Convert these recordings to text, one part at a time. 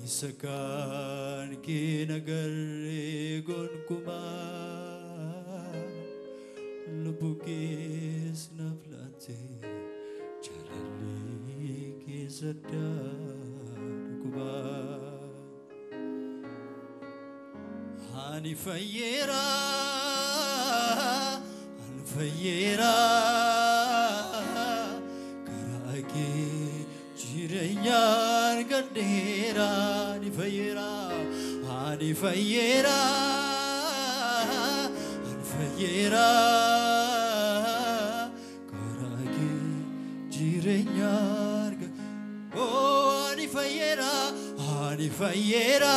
Isakan kinagarigon kuma lubukis na plate charali kisadar kuma hani fayera karaki jirenyar gandera hani fayera karaki jirenyar oh hani fayera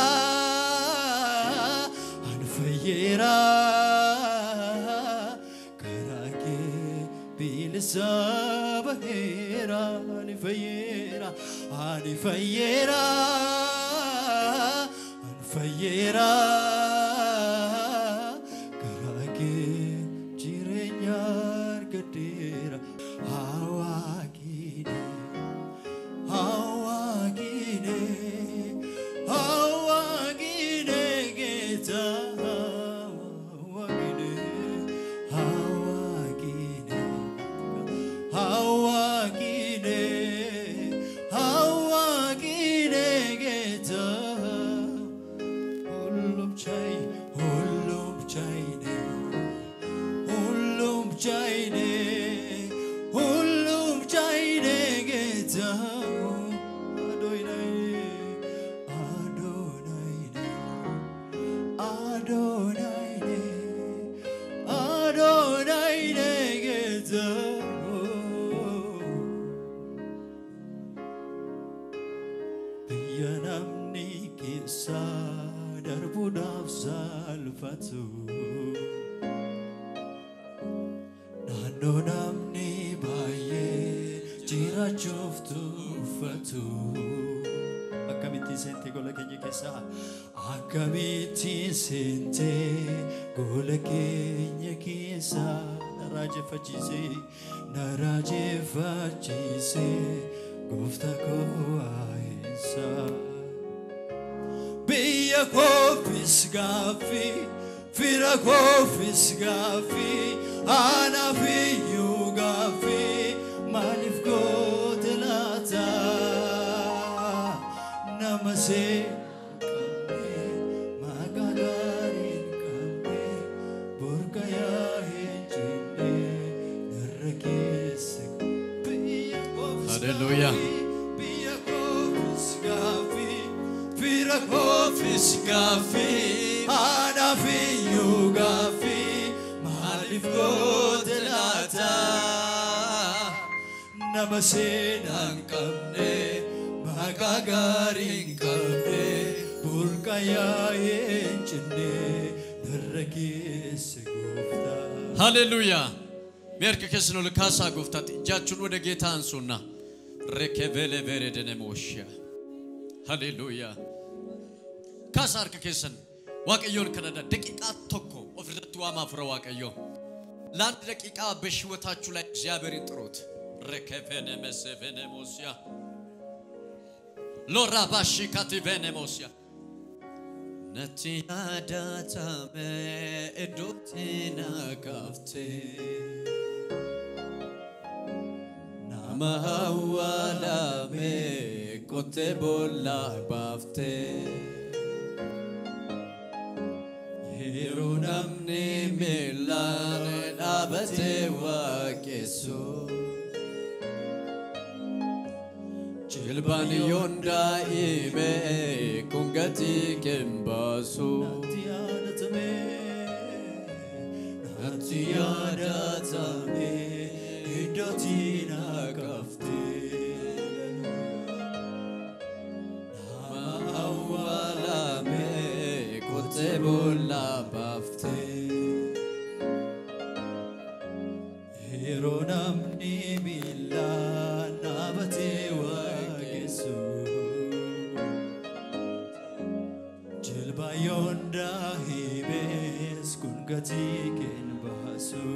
karaki bilisabahera hani fayera karaki jirenyar gadera hawagine geta Yanamni kisa darbudaf salfatu Nando namni baye jira choftu fatu Akkamiti sente gola kenya kesa Akkamiti sente gola kenya kesa Naraje fachise Gofta ko aisa Biya kofis gafi Fira kofis gafi Ana fiyu gafi Malif kotelata Namase kame Magagarin kame Burkaya hinjine Narakese Hallelujah. Office gafi, ana fiyu gafi, malif kotelata, namase nangkamne, magagaring kamne, burkaya enchne, narrakis gufta. Hallelujah. Merke kesno le kasa guftat. Jachun wode geta ansunna. Rekevele vere denemoshia. Hallelujah. Kasar kesen waaqayዮን ከነዳ ደቂቃ ተኮ ወፍረቱ አማፍረ waaqayዮ ላንድ ደቂቃ በሽወታችሁ ላይ እግዚአብሔርን ጥሩት ረከፈነ መስፈነ ሞሲያ ሎራባሺ ካቲቨነ ሞሲያ ነቲያዳታመ እዶቴና ካፍቴ ናማዋላሜ ኮቴ ቦላ ባፍቴ Namni milane abate wakeso Chilbani yonda ime kungati kembaso Natiyadatame idotina kafte Awalame kote bola bafte Namni mila nabate wakesu Jilba yonda hibes kungati ken basu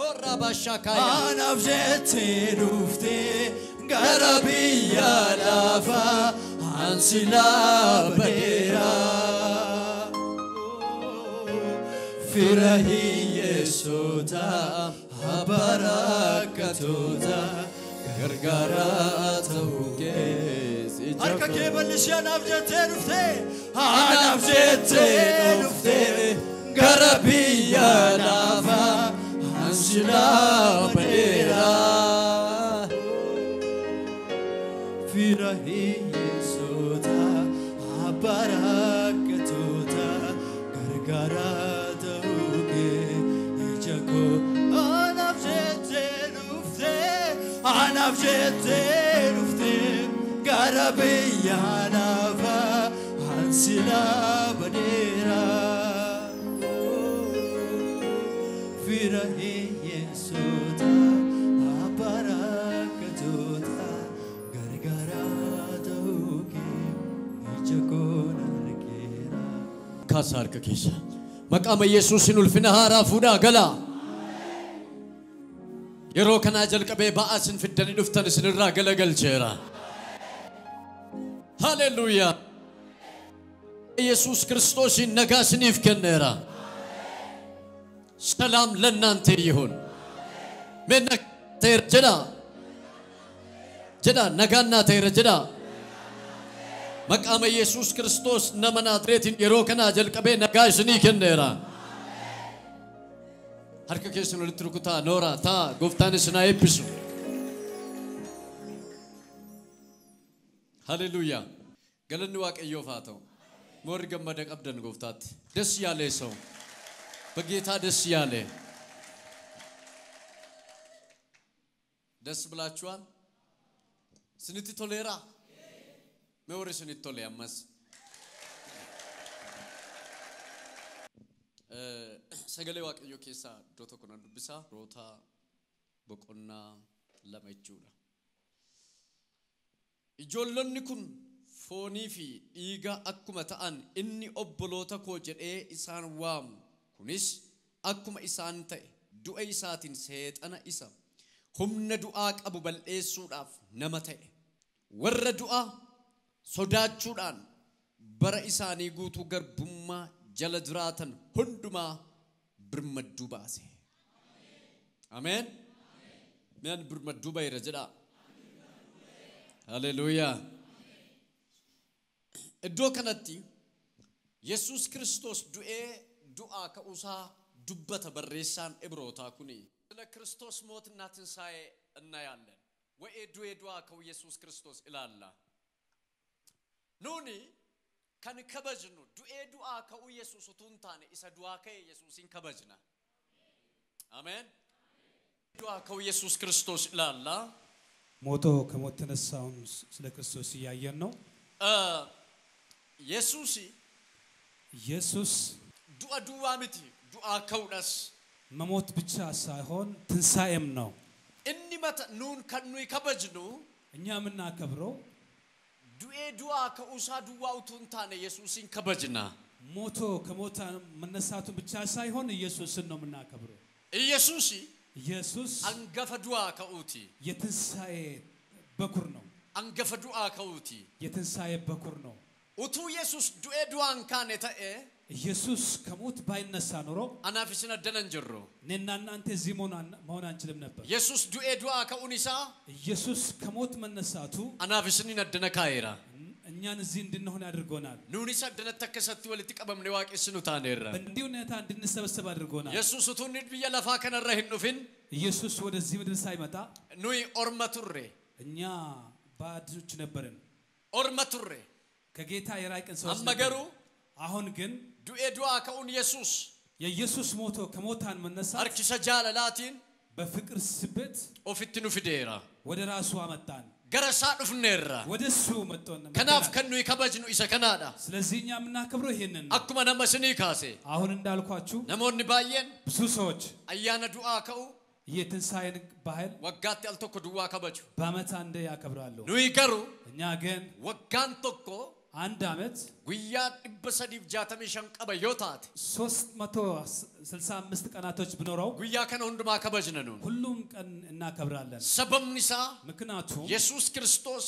Orra bashakaya Anavjete rufte garabiyya lafa ansila badera firahi yesota barakatota gargara tauke harka kebalishya nafjete nufte garabiyya lafa ansila badera firahi yesota barakatota gargara tauke ijako anafjete nufte garabiyya lafa ansila badera firahi yesota barakatota gargara tauke ijako narkera kasar ka kisa maqama yesusin ulfina hara fuda gala yeroo kana jalqabe ba'asin fiddani dhuftan isinirraa galagalcheera ሃሌሉያ ኢየሱስ ክርስቶስን ነጋስኒፍ ከነራ ሰላም ለናንተ ይሁን ምን ተርጀዳ ጀዳ ነጋና ተርጀዳ መቃመ ኢየሱስ ክርስቶስ ነመናትሬትን yeroo kana jalqabe nagaasni kennera harka keessan walitti rukutaa noora taa gooftaan isin haa eebbisu ሃሌሉያ ገለኒ waaqayyoof haa ta'u ሞር ገመደ ቀብደን ጎፍታት ደስ ያለ ሰው በጌታ ደስ ያለ ደስ ብላችኋል ስንት ቶሌራ ሞር ስንት ቶሌያመስ ሰገሌ waaqayyo keessa iddoo tokko nan dubbisa roota boqonnaa lama jechuudha ijoollonni kun foonii fi dhiiga akkuma ta'an inni obboloota koo jedhee isaan waamu kunis akkuma isaan ta'e du'a isaatiin seexana isa humna du'aa qabu bal'eessuudhaaf nama ta'e warra du'a sodaachuudhaan bara isaanii guutuu garbummaa jala jiraatan hundumaa birmaduu baase amen men birmaduu bayra jedha ሃሌሉያ እዶ ከነቲ ኢየሱስ ክርስቶስ ዱአ ከኡሳ ዱበተ በሬሳን እብሮታ ኩኒ ስለ ክርስቶስ ሞትና ትንሳኤ እናያለን ወይ ዱአ ከኢየሱስ ክርስቶስ ኢላላ ኑኒ ከን ከበጅኑ ዱአ ከኢየሱስ ቱንታኔ ኢሳ ዱአ ከኢየሱስን ከበጅና አሜን ዱአ ከኢየሱስ ክርስቶስ ኢላላ ሞቶ ከሞት ተነሳውን ስለ ክርስቶስ ያያየን ነው ኢየሱስ ዱአ ምቲ ዱአ ከውዳስ መሞት ብቻ ሳይሆን ትንሳኤም ነው እኒ መተ ኑን ከኑ ይከበጅኑ እኛ ምናከብረው ዱአ ከኡሳ ዱአው ቱንታነ ኢየሱስን ከበጅና ሞቶ ከሞት መነሳቱን ብቻ ሳይሆን ኢየሱስን ነው ምናከብረው ኢየሱስ አንገፈ ዱአ ከኡቲ የትንሳኤ በኩር ነው አንገፈ ዱአ ከኡቲ የትንሳኤ በኩር ነው ኡቱ ኢየሱስ ዱአን ካነታኤ ኢየሱስ ከሞት ባይነሳ ኖሮ አናፍስና ደነንጀሮ ነና እናንተ እዚህ መሆን አንችልም ነበር ኢየሱስ ዱአ ከኡኒሳ ኢየሱስ ከሞት መነሳቱ አናፍስኒ ነደነካይራ እኛን እዚህ እንድንሆን አድርጎናል ኑኒሳ ደነተከሰት ወልቲ ቀበም ለዋቂስኑ ታነራ እንዲውነታ እንድንሰበሰብ አድርጎናል ኢየሱስ ቱንድ ቢየለፋ ከነረህን ዱፍን ኢየሱስ ወደዚህ ምድር ሳይመጣ ኑይ ኦርመቱሬ እኛ ባድጆች ነበርን ኦርመቱሬ ከጌታ የራቀን ሰዎች አመገሩ አሁን ግን ዱአ ከኡን ኢየሱስ የኢየሱስ ሞቶ ከሞታን መነሳት አርኪሰ ጃለላቲን በፍቅር ስበት ኦፊትኑ ፍዴራ ወደ ራሱ አመጣን ገረሳ ዱፍነራ ወደሱ መጥቶን ከናፍ ከኑ ይከበጅኑ ኢሰከናዳ ስለዚህኛ ምናከብረው ይሄንን አኩማ ነመስኒ ካሴ አሁን እንዳልኳችሁ ነሞን ባየን ብዙ ሰዎች አያነ ዱአ ከኡ የትንሳኤን ባህል ወጋት ያልተኮ ዱአ ከበጁ በአመት አንዴ ያከብራሉ ኑይ ገሩ እኛ ግን ወጋን ተኮ አንድ አመት ጉያ ድበሰዲፍ ጃተሜ ሸንቀበ ዮታት 365 ቀናቶች ብኖረው ጉያ ከነ ሁንዱማ ከበጅነ ነው ሁሉም ቀን እናከብራለን ሰበምኒሳ ምክንያቱም ኢየሱስ ክርስቶስ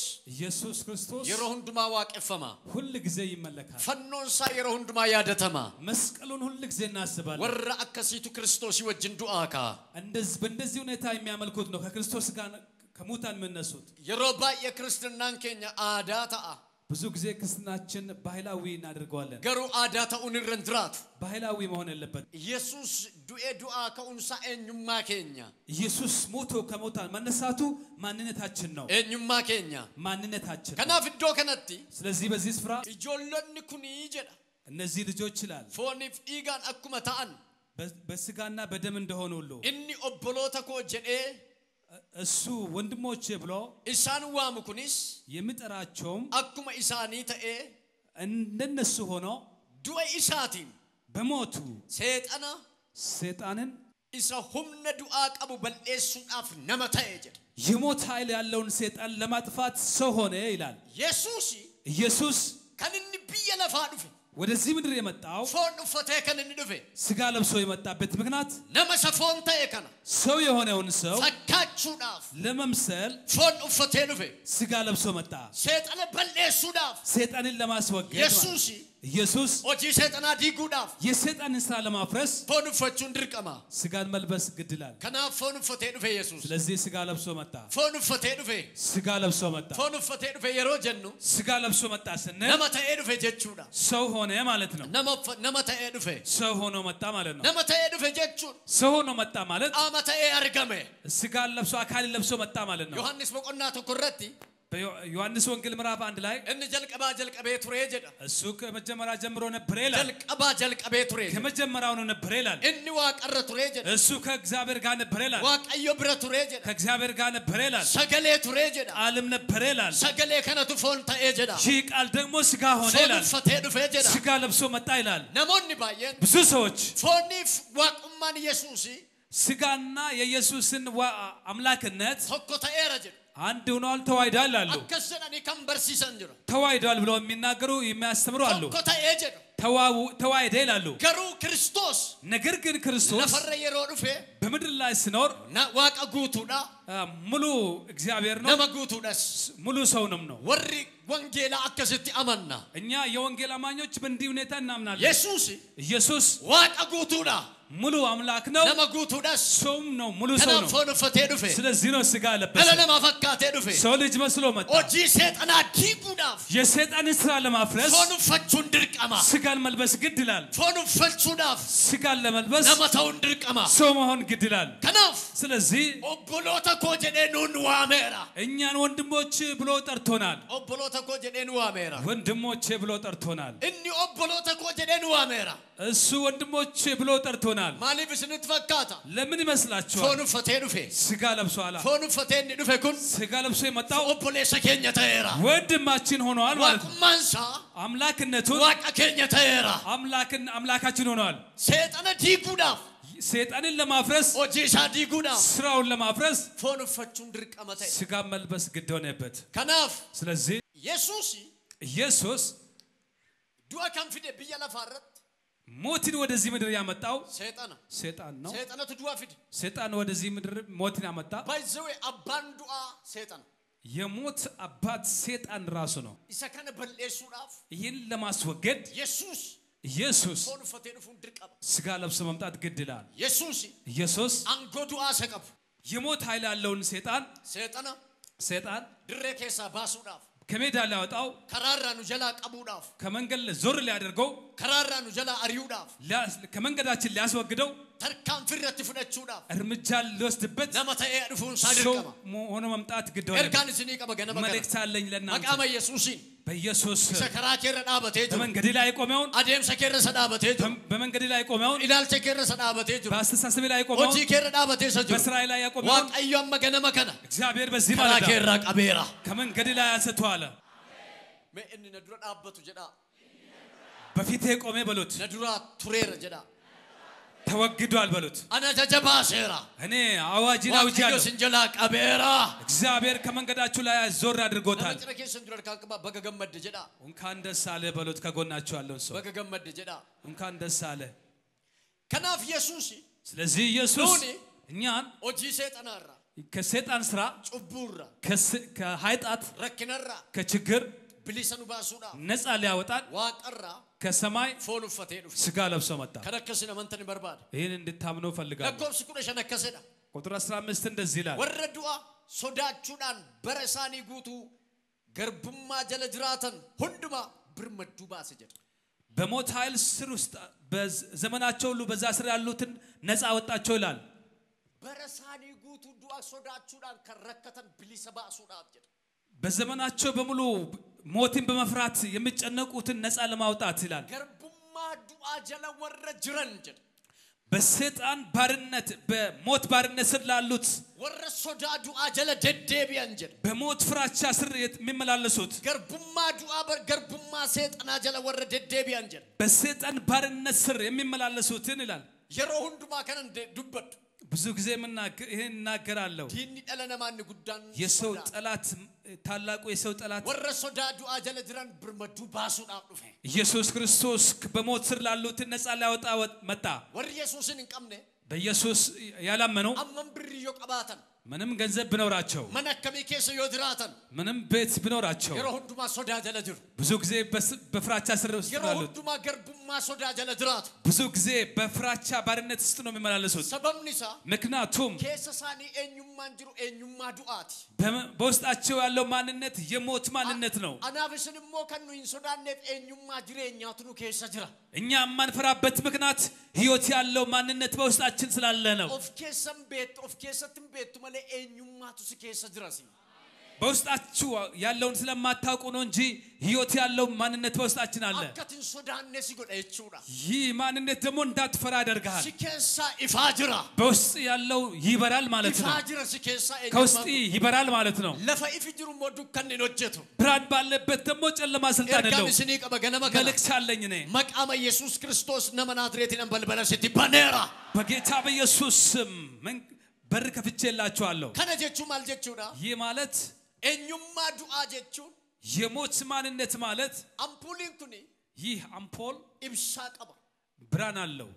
የሮ ሁንዱማ ዋቀፈማ ሁሉ ጊዜ ይመለካል ፈኖንሳ የሮ ሁንዱማ ያደተማ መስቀሉን ሁሉ ጊዜ እናስባለን ወራ አከሲቱ ክርስቶስ ይወጅን ዱአካ በእንደዚህ ሁኔታ የሚያመልኩት ነው ከክርስቶስ ጋር ከሙታን መነሱት የሮባ የክርስቲያናን ኬኛ አዳታ ብዙ ጊዜ ክርስትናችን ባህላዊ እናደርገዋለን ገሩ አዳታውን ረንድራት ባህላዊ መሆን የለበት ኢየሱስ ዱአ ከኡንሳ እኙማ ኬኛ ኢየሱስ ሞቶ ከሞታን መነሳቱ ማንነታችን ነው እኙማ ኬኛ ማንነታችን ከናፍ ዶ ከነቲ ስለዚህ በዚህ ስፍራ ኢጆሎን ኩኒ ይጀዳ እነዚህ ልጆች ይላል ፎኒፍ ኢጋን አኩመታን በስጋና በደም እንደሆኑ ሁሉ እኒ ኦቦሎታ ኮ ጀዴ እሱ ወንድሞቼ ብሎ ኢሳን ዋምኩኒስ የሚጠራቸውም አኩመ ኢሳኒ ተኤ እንደነሱ ሆኖ ዱአ ኢሳቲን በሞቱ ሰይጣንን ኢሳ ሁምነ ዱአ ቀቡ በልኤሱናፍ ነመታዬ ጀደ የሞት ኃይል ያለውን ሰይጣን ለማጥፋት ሰው ሆነ ይላል ኢየሱስ ከነኒ ቢየለፋ ዱፈ ወደዚህ ምድር የመጣው ፎን ኡፈቴ ከነኒ ዱፈ ስጋ ለብሶ የመጣበት ምክንያት ነመሰፎን ተየከና ሰው የሆነውን ሰው ፈካቹናፍ ለመምሰል ፎን ኡፈቴ ዱፈ ስጋ ለብሶ መጣ ሰይጣን በልኤሱናፍ ሰይጣንን ለማስወገድ ኢየሱስ ኦጂ ሰይጣና ዲጉዳፍ የሰይጣንን ስራ ለማፍረስ ፎን ኡፈቹን ድርቀማ ስጋን መልበስ ግድላል ከና ፎን ኡፈቴ ዱፈ ኢየሱስ ስለዚህ ስጋ ለብሶ መጣ ፎን ኡፈቴ ዱፈ ስጋ ለብሶ መጣ ፎን ኡፈቴ ዱፈ የሮ ጀኑ ስጋ ለብሶ መጣ ስንል ነመታዬ ዱፈ ጀቹዳ ሰው ሆነ ማለት ነው ነመታዬ ዱፈ ሰው ሆኖ መጣ ማለት ነው ነመታዬ ዱፈ ጀቹ ሰው ሆኖ መጣ ማለት አመታዬ አርገመ ስጋ ለብሶ አካል ለብሶ መጣ ማለት ነው ዮሐንስ በቆና ተኩረቲ ዮሐንስ ወንጌል ምዕራፍ 1 ላይ እነ ጀልቀባ ቱሬ ጀዳ እሱ ከመጀመሪያ ጀምሮ ነበር ይላል ጀልቀባ ቱሬ ከመጀመሪያው ነው ነበር ይላል እኒ ዋቀረ ቱሬ ጀዳ እሱ ከእግዚአብሔር ጋር ነበር ይላል ዋቀዮ ብረ ቱሬ ጀዳ ከእግዚአብሔር ጋር ነበር ይላል ሰገሌ ቱሬ ጀዳ ቃልም ነበር ይላል ሰገሌ ከነቱ ፎን ታኤ ጀዳ ይህ ቃል ደግሞ ስጋ ሆነ ይላል ፈቴ ዱፈ ጀዳ ስጋ ለብሶ መጣ ይላል ነሞኒ ባየን ብዙ ሰዎች ፎኒፍ ዋቁማን ኢየሱስ ስጋና የኢየሱስን አምላክነት ሆኮታ ኤረጀ አንድ ሆኗል ተዋይዳል አሉ አከሰናኒ ከምበርሲ ሰንጅሮ ተዋይዳል ብለው የሚናገሩ የሚያስተምሩ አሉ ሆኮታ ኤጀ ተዋይደ ይላሉ ገሩ ክርስቶስ ነገር ግን ክርስቶስ ነፈረ የሮ ዱፈ በምድር ላይ ሲኖር ዋቀ ጉቱዳ ሙሉ እግዚአብሔር ነው ነመጉቱዳስ ሙሉ ሰውንም ነው ወሪ ወንጌላ አከሰቲ አማና እኛ የወንጌል አማኞች በእንዲህ ሁኔታ እናምናለን ኢየሱስ ዋቀ ጉቱዳ ሙሉ አምላክ ነው ነመጉቱዳስ ሰውም ነው ሙሉ ሰው ነው ፎን ፈቴ ዱፈ ስለዚህ ነው ስጋ ለበሰ ለማፈካቴ ዱፈ ሰው ልጅ መስሎ መጣ ኦጂ ሰይጣና ዲጉዳፍ የሰይጣንን ስራ ለማፍረስ ፎን ፈቹን ድርቀማ ስጋን መልበስ ግድ ይላል ፎን ፈቹዳፍ ስጋን ለመልበስ ለመታውን ድርቀማ ሰው መሆን ግድ ይላል ከናፍ ስለዚህ ኦቦሎታ ኮጀኔ ኑን ዋሜራ እኛን ወንድሞች ብሎ ጠርቶናል ኦቦሎታ ኮጀኔ ኑ ዋሜራ ወንድሞች ብሎ ጠርቶናል እኒ ኦቦሎታ ኮጀኔ ኑ ዋሜራ እሱ ወንድሞች ብሎ ጠርቶናል ማሊፍ ስንትፈካታ ለምን ይመስላችኋል ፎን ፈቴ ዱፈ ስጋ ለብሶ አላ ፎን ፈቴ ዱፈ ኩን ስጋ ለብሶ የመጣው ኦቦሌሰ ኬኛ ተራ ወንድማችን ሆኗል ማለት ነው ማንሳ አምላክነቱን ዋቀ ኬኛ ተራ አምላካችን ሆኗል ሰይጣን ዲጉዳፍ ሰይጣንን ለማፍረስ ኦጂሳ ዲጉዳፍ ስራውን ለማፍረስ ፎን ፈቹን ድርቀመተ ስጋ መልበስ ግድ ሆነበት ከናፍ ስለዚህ ኢየሱስ ዱአ ካንፊደ ቢያለፋረት ሞትን ወደዚህ ምድር ያመጣው ሰይጣን ነው ሰይጣነቱ ዱአ ፊድ ሰይጣን ወደዚህ ምድር ሞትን ያመጣ ባይዘው አባን ዱአ ሰይጣን የሞት አባት ሰይጣን ራሱ ነው ይሰከነ በልኤሱዳፍ ይህን ለማስወገድ ኢየሱስ ፎን ፈቴ ዱፉን ድርቀባ ስጋ ለብሶ መምጣት ግድ ይላል ኢየሱስ አንጎዱ አሰቀፍ የሞት ኃይል ያለውን ሰይጣን ድሬ ኬሳ ባሱዳፍ ከሜዳ ሊያወጣው ከራራኑ ጀላ ቀቡዳፍ ከመንገድ ዞር ሊያደርገው ከራራኑ ጀላ አሪውዳፍ ከመንገዳችን ሊያስወግደው ተርካም ፍረት ፍነቹዳፍ እርምጃ ሊወስድበት ለማታዬ አድፉን ሳድርቀማ ሆኖ መምጣት ግድ ሆነ እርካን ስኒ ቀበገነ መልእክት አለኝ ለእናንተ መቃመ ኢየሱስን በኢየሱስ ሰከራከረ ዳበቴ በመንገድ ላይ ቆመውን አደም ሰከረ ሰዳበቴ በመንገድ ላይ ቆመውን ኢላል ሰከረ ሰዳበቴ በአስተሳሰብ ላይ ቆመውን ወጂ ከረ ዳበቴ ሰጁ በእስራኤል ላይ ቆመውን ዋቀዮም መገነ መከነ እግዚአብሔር በዚህ ማለት ከራከረ ቀቤራ ከመንገድ ላይ አንስተዋለ መእን ነድሮ ዳበቱ ጀዳ በፊቴ ቆሜ በሉት ነድራ ቱሬረ ጀዳ ተወግዷል በሉት أنا جباسيرا እኔ አዋጅን አውጃለሁ سنجلاك أبيرا እግዚአብሔር ከመንገዳችሁ ላይ ዞር አድርጎታል نمتنا كي سندر كاكبا بقى جمد جدا እንኳን ደስ አለ በሉት ከጎናችሁ ያለውን ሰው بقى جمد جدا እንኳን ደስ አለ كناف يسوسي ስለዚህ ኢየሱስ እኛን وجي سيطان أرى ከሰይጣን ስራ ጭቡራ ከኃጢአት ረክነራ ከችግር ብሊሰኑ ባሱዳ ነፃ ሊያወጣን ዋቀራ ከሰማይ ፎሉ ፈቴዱ ስጋ ለብሶ መጣ ከነከስነ መንተን በርባድ ይሄን እንድታምኑ ፈልጋለሁ ለኮብስ ኩደሽ ነከሰዳ ቁጥር 15 እንደዚህ ይላል ወረዱአ ሶዳቹዳን በረሳኒ ጉቱ ገርብማ ጀለጅራተን ሁንዱማ ብርመዱ ባሰጀድ በሞት ኃይል ስር ውስጥ በዘመናቸው ሁሉ በዛ ስር ያሉትን ነፃ ወጣቸው ይላል በረሳኒ ጉቱ ዱአ ሶዳቹዳን ከረከተን ብሊሰባ ሱዳ አጀድ በዘመናቸው በሙሉ ሞትን በመፍራት የሚጨነቁትን ነፃ ለማውጣት ይላል ገርብማ ዱአ ጀለ ወረ ጅረንጀድ በሰይጣን ባርነት በሞት ባርነት ስር ላሉት ወረ ሶዳ ዱአ ጀለ ደደቢያንጀድ በሞት ፍራቻ ስር የሚመላለሱት ገርብማ ዱአ ገርብማ ሰይጣን ጀለ ወረ ደደቢያንጀድ በሰይጣን ባርነት ስር የሚመላለሱትን ይላል የሮሁንዱማ ከነን ዱበድ ብዙ ጊዜ ይሄን እናገራለሁ ዲኒ ደለነማን ጉዳን የሰው ጠላት ታላቁ የሰው ጠላት ወረ ሶዳ ዱአ ጀለ ድራን ብርመዱ ባሱን አጥፈ ኢየሱስ ክርስቶስ በሞት ስር ላሉት ነፃ ሊያወጣ መጣ ወረ ኢየሱስን እንቀምነ በኢየሱስ ያላመኑ አመን ብርዮ ቀባተን ምንም ገንዘብ ቢኖራቸው መነከሚ ከሰ ይወድራተን ምንም ቤት ቢኖራቸው የሮሁንዱማ ሶዳ ጀለ ድር ብዙ ጊዜ በፍራቻ ስር ውስጥ ያሉት የሮሁንዱማ ገርብማ ሶዳ ጀለ ድራት ብዙ ጊዜ በፍራቻ ባርነት ውስጥ ነው የሚመላለሱት ሰበምኒሳ ምክንያቱም ከሰሳኒ ኤኙማን ጅሩ ኤኙማ ዱአት በውስጣቸው ያለው ማንነት የሞት ማንነት ነው አናብስንሞ ከኑ ኢንሶዳነት ኤኙማ ጅሬኛቱኑ ከሰ ጅራ እኛ ማንፈራበት ምክንያት ህይወት ያለው ማንነት በውስጣችን ስላለ ነው ኦፍ ከሰም ቤት ኦፍ ከሰትም ቤት ማለ ኤኙማቱ ከሰ ጅራሲ በውስጣችሁ ያለውን ስለማታውቁ ነው እንጂ ህይወት ያለው ማንነት በውስጣችን አለ አከትን ሶዳን ነሲጎዳ ይቹዳ ይህ ማንነት ደግሞ እንዳትፈራ ያደርጋል ሲከሳ ኢፋጅራ በውስጥ ያለው ይበራል ማለት ነው ኢፋጅራ ሲከሳ ከውስጥ ይበራል ማለት ነው ለፈ ኢፍጅሩ ሞዱ ከነኖጀቱ ብርሃን ባለበት ደግሞ ጨለማ ስልጣን የለው ኤርጋሚ ስኒ ቀበገነ መልእክት አለኝ እኔ መቃመ ኢየሱስ ክርስቶስ ነመናዝሬትን በልበለ ሲባኔራ በጌታ በኢየሱስ ስም በር ከፍቼላችኋለሁ ከነጀቹ ማልጀቹና ይህ ማለት ኤኙማ ዱአ ጀቹን የሞት ማንነት ማለት አምፑሊን ኩኒ ይህ አምፖል ኢብሳ ቀባ ብርሃን አለው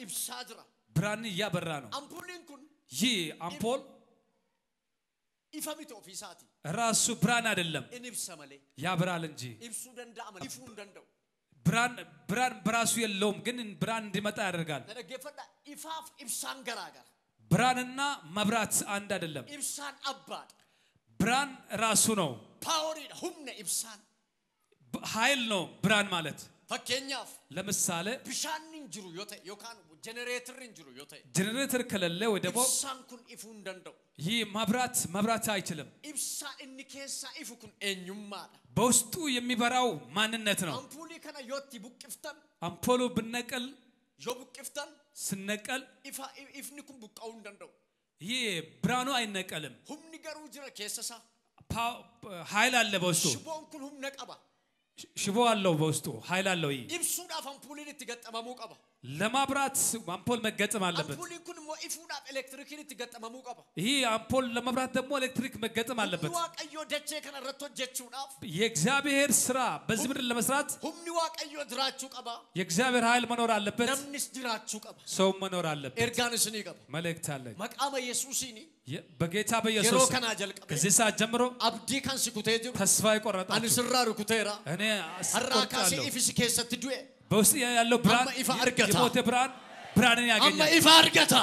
ኢብሳ ጅራ ብርሃን ያበራ ነው አምፑሊን ኩን ይህ አምፖል ኢፈሚቶ ኦፊሳቲ ራሱ ብርሃን አይደለም ኢብሳ መለ ያበራል እንጂ ኢብሱ ደንዳ አመለ ኢፉ እንደንደው ብርሃን በራሱ የለውም ግን ብርሃን እንዲመጣ ያደርጋል ነደገፈዳ ኢፋፍ ኢብሳን ገራገር ብርሃንና መብራት አንድ አይደለም ኢብሳን አባድ ብርሃን ራሱ ነው ፓወር ሁምነ ኢብሳን ኃይል ነው ብርሃን ማለት ፈከኛፍ ለምሳሌ ብሻን እንጅሩ ዮተ ዮካን ጄኔሬተር እንጅሩ ዮተ ጄኔሬተር ከሌለ ወይ ደግሞ ኢብሳን ኩን ኢፉ እንደንደው ይህ መብራት አይችልም ኢብሳ እንከሳ ኢፉ ኩን ኤኙማ በውስጡ የሚበራው ማንነት ነው አምፑሊ ከና ዮቲ ቡቅፍተን አምፖሉ ብነቀል ዮቡቅፍተን ስነቀል ኢፍኒኩም ቡቃው እንደንደው ይህ ብርሃኑ አይነቀልም ሁምኒ ገሩ ጅራ ከሰሳ ኃይል አለ በውስጡ ሽቦን ኩል ሁምነ ቀባ ሽቦ አለው በውስጡ ኃይል አለው ይህ ኢብሱዳ አምፑሊን ትገጠመሙ ቀባ ለማብራት አምፖል መገጠም አለበት አምፑሊን ኩን ሞ ኢፉዳ ኤሌክትሪክን ትገጠመሙ ቀባ ይህ አምፖል ለማብራት ደግሞ ኤሌክትሪክ መገጠም አለበት ዋቀዮ ደቼ ከነ ረቶ ጀቹናፍ የእግዚአብሔር ስራ በዚህ ምድር ለመስራት ሁምኒ ዋቀዮ ድራቹ ቀባ የእግዚአብሔር ኃይል መኖር አለበት ነምንስ ድራቹ ቀባ ሰው መኖር አለበት ኤርጋንስኒ ቀባ መልእክት አለ መቃመ ኢየሱስኒ በጌታ በኢየሱስ የሮከና ጀልቀበ ከዚህ ሰዓት ጀምሮ አብዲ ካን ሲኩቴ ጅሩ ተስፋ ይቆረጣል አንስራ ሩኩቴራ እኔ አራካሲ ኢፊስ ከሰት ዱኤ በውስጥ ያለው ብርሃን የሞተ ብርሃንን ያገኛል አማ ኢፋ አርገታ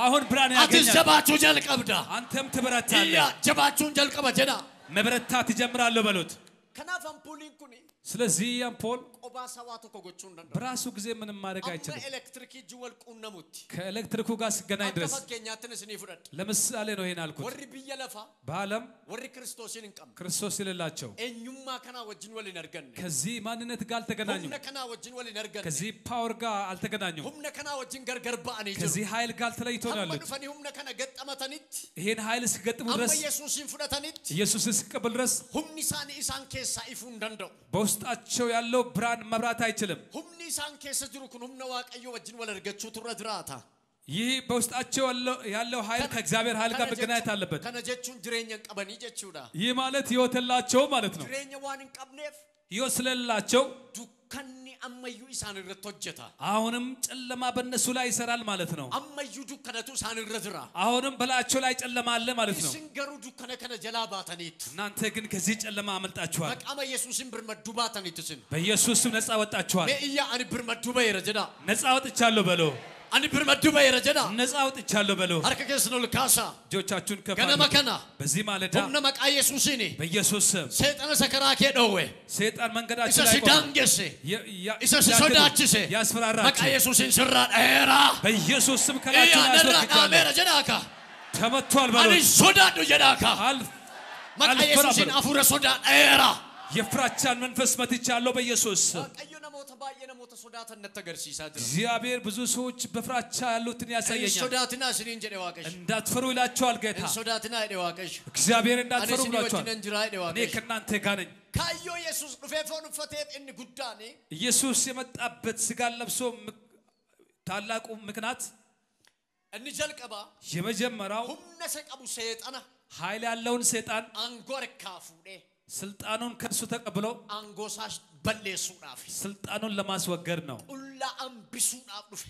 አሁን ብርሃን ያገኛል አትዘባቹ ጀልቀብዳ አንተም ትበረታለህ ጀባቹን ጀልቀበ ጀና መበረታት ይጀምራል በሉት ከናፍ አምፑሊን ኩኒ ስለዚህ አምፖል ቆባ ሰዋቶ ኮጎቹ እንደንደ በራሱ ጊዜ ምንም ማድረግ አይችልም ኤሌክትሪክ ጅወል ቁነሙት ከኤሌክትሪኩ ጋር ሲገናኝ ድረስ አፈከኛትን ስኒ ፍረድ ለምሳሌ ነው ይሄን አልኩት ወሪ ቢየለፋ በዓለም ወሪ ክርስቶስን እንቀም ክርስቶስ ይልላቸው እኙማ ከና ወጅን ወሊ ነርገን ከዚህ ማንነት ጋር አልተገናኙም ሁምነ ከና ወጅን ወሊ ነርገን ከዚህ ፓወር ጋር አልተገናኙም ሁምነ ከና ወጅን ገርገር ባኒ ጅሩ ከዚህ ኃይል ጋር ተለይተው ነው ያሉት ፈኒ ሁምነ ከና ገጠመተኒት ይሄን ኃይል ሲገጥሙ ድረስ ኢየሱስን ፍረተኒት ኢየሱስን ሲቀበል ድረስ ሁምኒ ሳኒ ኢሳን ከሳ ኢፉ እንደንደው በውስጣቸው ያለው ብርሃን መብራት አይችልም humni isaan keessa jiru kun humna waaqayyo wajjin wal argachuu turra jiraata ይህ በውስጣቸው ያለው ኃይል ከእግዚአብሔር ኃይል ጋር መገናኘት አለበት kana jechuun jireenyan qabanii jechuudha ይህ ማለት ህይወትላቸው ማለት ነው jireenya waan hin qabneef ህይወት ስለሌላቸው dukkanni ammayyu isaan irratti hojjeta አሁንም ጨለማ በእነሱ ላይ ይሰራል ማለት ነው ammayyu dukkanatu isaan irra jira አሁንም በላያቸው ላይ ጨለማ አለ ማለት ነው isin garuu dukkana kana jalaa baataniitu እናንተ ግን ከዚህ ጨለማ አመልጣችኋል maqama yesuusin birmaddu baataniitu sin በኢየሱስ ስም ነፃ ወጣችኋል me iyya ani birmaddu bayira jedha ነፃ ወጥቻለሁ በሎ ani birmaddu bayira jedha ነፃ ወጥቻለሁ በሎ harka keessan ol kaasa እጆቻችሁን ከፍ ganama kana በዚህ ማለዳ humna maqaa yesuusin በኢየሱስ ስም seexana sakaraa kee dhoowwe ሰይጣን መንገዳችሁ isa ላይ si daangesse isa si sodaachise ያስፈራራችሁ maqaa yesuusin sirraa dheera በኢየሱስ ስም ከላችሁ ላይ ያስወግዳለሁ meera jedhaaka ተመቷል በሎ ani sodaadhu jedhaaka አልፍ maqaa yesuusin afura sodaa dheera የፍራቻን መንፈስ መትቻለሁ በኢየሱስ waaqayyo namoota baay'ee namoota sodaatan natti agarsiisaa jira እግዚአብሔር ብዙ ሰዎች በፍራቻ ያሉትን ያሳየኛል sodaatina isiniin jedhe waaqayyo እንዳትፈሩ ይላችኋል ጌታ sodaatina jedhe waaqayyo እግዚአብሔር እንዳትፈሩ ani ብሏችኋል wajjin jira jedhe እኔ waaqayyo ከእናንተ ጋር ነኝ kaayyoo yesuus dhufee foon uffateef inni guddaani ኢየሱስ የመጣበት ስጋን ለብሶ ታላቁ ምክንያት inni jalqaba የመጀመሪያው humna isa qabu seexana ኃይል ያለውን ሰይጣን aangoo harkaa fuudhee ስልጣኑን ከሱ ተቀብሎ aangoo isaa balleessuudhaaf ስልጣኑን ለማስወገድ ነው qullaa hambisuudhaaf dhufe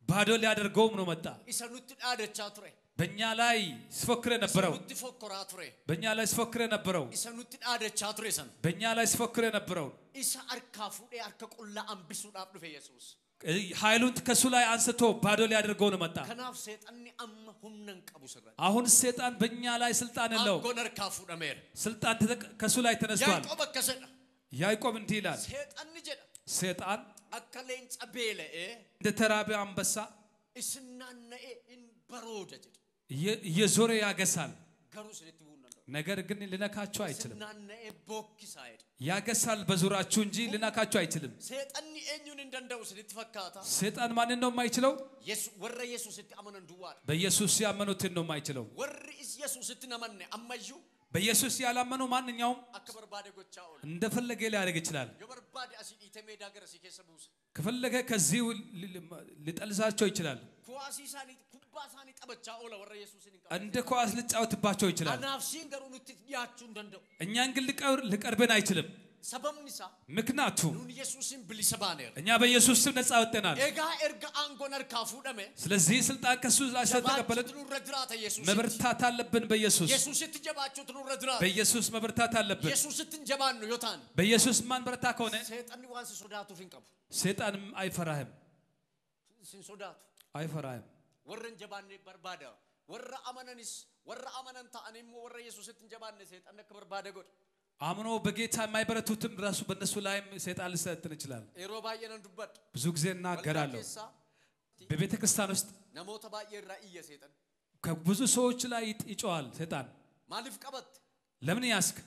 ባዶ ሊያደርገው ነው መጣ isa nutti dhaadachaa ture በእኛ ላይ ሲፎክር ነበረው nutti fokkoraa ture በእኛ ላይ ሲፎክር ነበረው isa nutti dhaadachaa ture san በእኛ ላይ ሲፎክር ነበረው isa harkaa fuudhee harka qullaa hambisuudhaaf dhufe yesuus ኃይሉን ከሱ ላይ አንስቶ ባዶ ሊያደርገው ነው መጣ kanaaf seexanni amma humnan qabu sirra አሁን ሰይጣን በእኛ ላይ ስልጣን የለው aangoon harkaa fuudhameera ስልጣን ከሱ ላይ ተነስቷል yaaqoob akkasedha ያዕቆብ እንዲህ ይላል seexanni jedha ሰይጣን akka leenca beela'ee እንደ ተራበ አንበሳ isin naanna'ee in barooda jedha እየዞረ ያገሳል garuu isinitti bu'uu hin danda'u ነገር ግን ልነካቸው አይችልም isin naanna'ee bookkisaa jedha ያገሳል በዙራችሁ እንጂ ልነካቸው አይችልም seexanni eenyuun hin danda'u isinitti fakkaata ሰይጣን ማንን ነው የማይችለው warra yesuusitti amanan duwwaadha በኢየሱስ ያመኑትን ነው የማይችለው warri yesuusitti namanne ammayyuu በኢየሱስ ያላመኑ ማንኛውም akka barbaade gochaa oola እንደፈለገ ሊያደርግ ይችላል yoo barbaade asii dhiitee meedaa gara asii keessa buusa ከፈለገ ከዚህ ሊጠልዛቸው ይችላል kuwaasii isaanii kubbaa isaanii taphachaa oola warra yesuusin hin qabu እንደ ኳስ ሊጫወትባቸው ይችላል anaaf siin garuu nutti dhiyaachuu hin danda'u እኛን ግን ሊቀርበን አይችልም sababni isaa ምክንያቱም nuun yesuusin bilisa baaneera እኛ በኢየሱስ ስም ነፃ ወጥተናል egaa erga aangoon harkaa fuudhame ስለዚህ ስልጣን ከሱ ላይ ተቀበልን nurra jiraata yesuusitti መበርታት አለብን በኢየሱስ yesuusitti jabaachuutu nurra jiraata በኢየሱስ መበርታት አለብን yesuusitti hin jabaannu yoo taane በኢየሱስ ማን በርታ ከሆነ seexanni waan si sodaatuuf hin qabu ሰይጣንም አይፈራህም sin sodaatu አይፈራህም warra hin jabaanne barbaada warra amananis warra amanan ta'anii immoo warra yesuusitti hin jabaanne seexanni akka barbaade godha አምኖ በጌታ የማይበረቱትም ራሱ በእነሱ ላይም ሰይጣን ሊሰለጥን ይችላል yeroo baay'ee nan dubbadha ብዙ ጊዜ እናገራለሁ በቤተ ክርስቲያን ውስጥ namoota baay'ee irraa iyya seexan ከብዙ ሰዎች ላይ ይጮሃል ሰይጣን maaliif qabatte ለምን ያስክ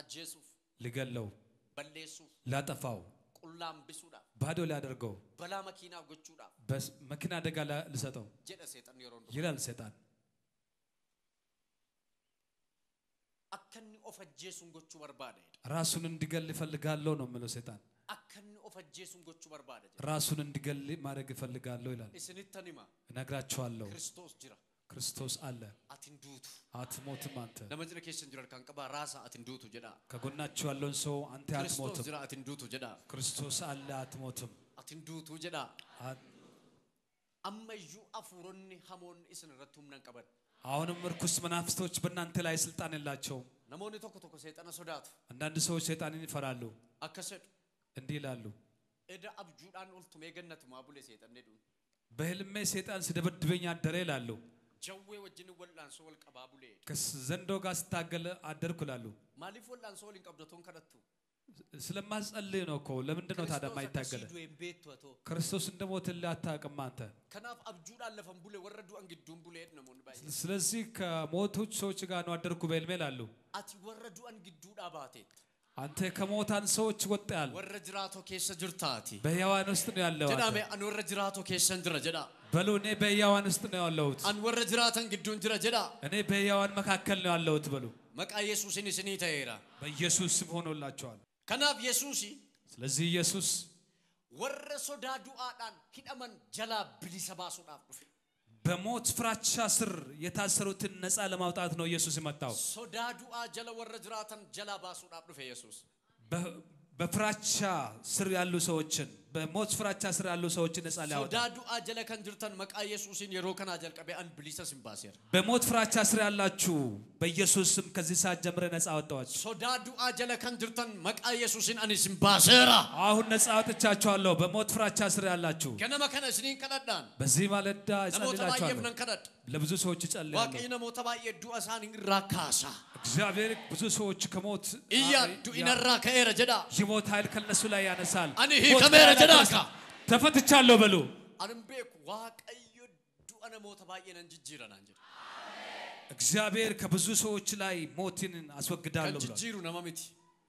ajjeesuuf ሊገለው balleessuuf ላጠፋው qullaa hambisuudhaaf ባዶ ሊያደርገው balaa makiinaa gochuudhaaf በመኪና አደጋ ልሰጠው jedha seexan yeroo hundumaa ይላል ሰይጣን akkanni of ajjeesuun gochuu barbaada ራሱን እንዲገል ይፈልጋለሁ ነው የሚለው ሰይጣን akkanni of ajjeesuun gochuu barbaada ራሱን እንዲገል ማድረግ ይፈልጋለሁ ይላል isinittan hima እነግራችኋለሁ ክርስቶስ jira ክርስቶስ አለ atin duutu አትሞትም አንተ nama jira keessan jira kan qaba raasa atin duutu jedha ከጎናችሁ ያለውን ሰው አንተ ክርስቶስ አትሞትም jira atin duutu jedha ክርስቶስ አለ አትሞትም atin duutu jedha ammayyuu afuuronni hamoonni isin irratti humna hin qaban አሁንም ርኩስ መናፍስቶች በእናንተ ላይ ስልጣን የላቸውም namoonni tokko tokko seexana sodaatu አንዳንድ ሰዎች ሰይጣንን ይፈራሉ akkasedhu እንዲህ ይላሉ eda abjuudhaan oltumee gannatu maa bule seexanne duun በህልሜ ሰይጣን ሲደበድበኝ አደረ ይላሉ jawwee wajjin wal'aansoo wal qabaa bulee ከዘንዶ ጋር ስታገለ አደርኩ ይላሉ maaliif wal'aansoo wal hin qabdatoon kadhattu ስለማጸልይ ነው እኮ ለምንድን ነው ታዲያ ማይታገለ ክርስቶስ እንደሞተልህ አታውቅም አንተ ከናፍ አብጁዳን ለፈን ቡሌ ወረዱ አንግዱን ቡሌ ነሞን ባይ ስለዚህ ከሞቱት ሰዎች ጋር ነው አደርኩ በህልሜ ይላሉ አቲ ወረዱ አንግዱዳ ባቴት አንተ ከሞታን ሰዎች ወጣል ወረ ጅራቶ ኬሰ ጅርታቲ በሕያዋን ውስጥ ነው ያለው ጀዳሜ አን ወረ ጅራቶ ኬሰን ጅራ ጀዳ በሉኔ በሕያዋን ውስጥ ነው ያለሁት አን ወረ ጅራተን ግዱን ጅራ ጀዳ እኔ በሕያዋን መካከል ነው ያለሁት በሉ መቃ ኢየሱስን ስኒ ተይራ በኢየሱስ ስም ሆኖላችኋል ከናፍ ኢየሱሲ ስለዚህ ኢየሱስ ወረ ሶዳዱ አዳን ሂደመን ጀላ ብሊሰ ባሱዳፍ ዱፌ በሞት ፍራቻ ስር የታሰሩትን ነፃ ለማውጣት ነው ኢየሱስ የመጣው ሶዳዱ አጀለ ወረ ጅራተን ጀላ ባሱዳፍ ዱፌ ኢየሱስ በፍራቻ ስር ያሉ ሰዎችን በሞት ፍራቻ ስር ያሉ ሰዎችን ነፃ ሊያወጣ ሶዳዱ አጀለ ከንጅርተን መቃ ኢየሱስን የሮከን አጀል ቀበ አን ብሊሰ ሲምባሲር በሞት ፍራቻ ስር ያላችሁ በኢየሱስ ስም ከዚህ ሰዓት ጀምረ ነፃ አወጣዋችሁ ሶዳዱ አጀለ ከንጅርተን መቃ ኢየሱስን አን ሲምባሲራ አሁን ነፃ አውጥቻችኋለሁ በሞት ፍራቻ ስር ያላችሁ ገነመ ከነስኒን ከነዳን በዚህ ማለዳ ጸልላችኋለሁ ከነድ ለብዙ ሰዎች ጸልያለሁ ዋቀይነ ሞተባየ ዱአሳን ይራካሳ እግዚአብሔር ብዙ ሰዎች ከሞት ዱኢነራ ከኤረ ጀዳ ይሞት ኃይል ከነሱ ላይ ያነሳል አኒ ከመረ ጀዳካ ተፈትቻለሁ በሉ አንምቤክ ዋቀዩ ዱአነ ሞተባየን እንጅጅረና እንጂ እግዚአብሔር ከብዙ ሰዎች ላይ ሞትን አስወግዳለሁ ብሏል እንጅጅሩ ነማሚቲ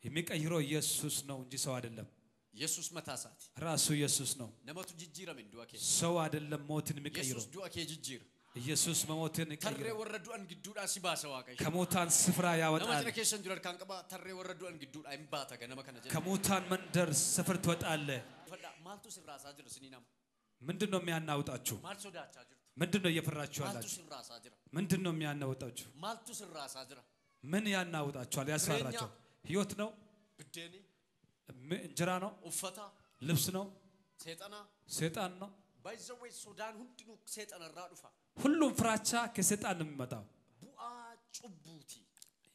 የሚቀይረው ኢየሱስ ነው እንጂ ሰው አይደለም ኢየሱስ መታሳት ራሱ ኢየሱስ ነው ነመቱ ጅጅረም እንዱአኬ ሰው አይደለም ሞትን የሚቀይረው ኢየሱስ ዱአኬ ጅጅር ኢየሱስ መሞትን ተሬ ይቀይራል ወረዱ እንግዱዳ ሲባሰ ዋቀይ ከሞታን ስፍራ ያወጣል ነመትነከሽን ዱር ካንቀባ ተሬ ወረዱ እንግዱዳ አይምባታ ገነመ ከነጀ ከሞታን መንደር ስፍር ትወጣለህ ፈዳ ማልቱ ሲራሳ ጅር ስኒናም ምንድነው የሚያናውጣችሁ ማልቱ ዳቻ ጅር ምንድነው እየፈራችሁ ማልቱ ያላችሁ ሲራሳ ጅር ምንድነው የሚያናውጣችሁ ማልቱ ሲራሳ ጅር ምን ያናውጣችኋል ያስፈራራችሁ ህይወት ነው ብደኒ እንጀራ ነው ኡፈታ ልብስ ነው ሰይጣን ነው ባይዘወይ ሱዳን ሁሉ ሰይጣን ራዱፋ ሁሉም ፍራቻ ከሰይጣን ነው የሚመጣው ቡአ ጩቡቲ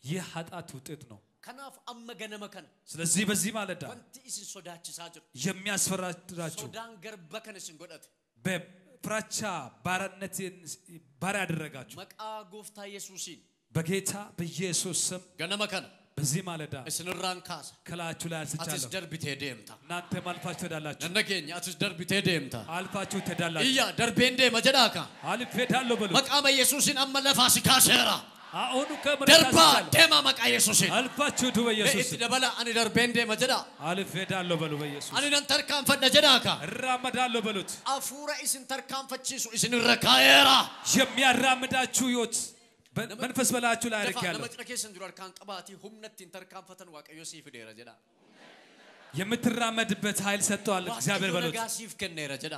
የኃጢአት ውጤት ነው ከናፍ አመገነመከን ስለዚህ በዚህ ማለዳ ወንቲ ኢስን ሶዳች ሳጅር የሚያስፈራራችሁ ሱዳን ገርበከነስን ጎዳት በፍራቻ ባርነትን ባር ያደረጋችሁ መቃ ጎፍታ ኢየሱስን በጌታ በኢየሱስ ስም ገነመከን በዚህ ማለዳ እስንራንካስ ከላችሁ ላይ አንስቻለሁ አትስ ደርቢቴ ደምታ እናንተ ማልፋችሁ ትሄዳላችሁ ነነገኝ አትስ ደርቢቴ ደምታ አልፋችሁ ትሄዳላችሁ ኢያ ደርቤንዴ መጀዳካ አልፍ ሄዳለሁ በሉ መቃመ ኢየሱስን አመለፋሲካ ሸራ አሁን ደርባ ደማ መቃ ኢየሱስን አልፋችሁ ዱ በኢየሱስ ደበላ አኒ ደርቤንዴ መጀዳ አልፍ ሄዳለሁ በሉ በኢየሱስ አኒ ነንተርካን ፈደጀዳካ እራመዳለሁ በሉት አፉራ ኢስን ተርካን ፈቺሱ ኢስን ረካየራ የሚያራምዳችሁ ህይወት መንፈስ በላችሁ ላይ አርካለሁ ለመጥረከሽን ዱር ካን ቀባቲ ሁምነትን ተርካን ፈተን ዋቀዮ ሲፍ ደረ ጀዳ የምትራመድበት ኃይል ሰጥቷል እግዚአብሔር በሉት ነጋሲፍ ከነረ ጀዳ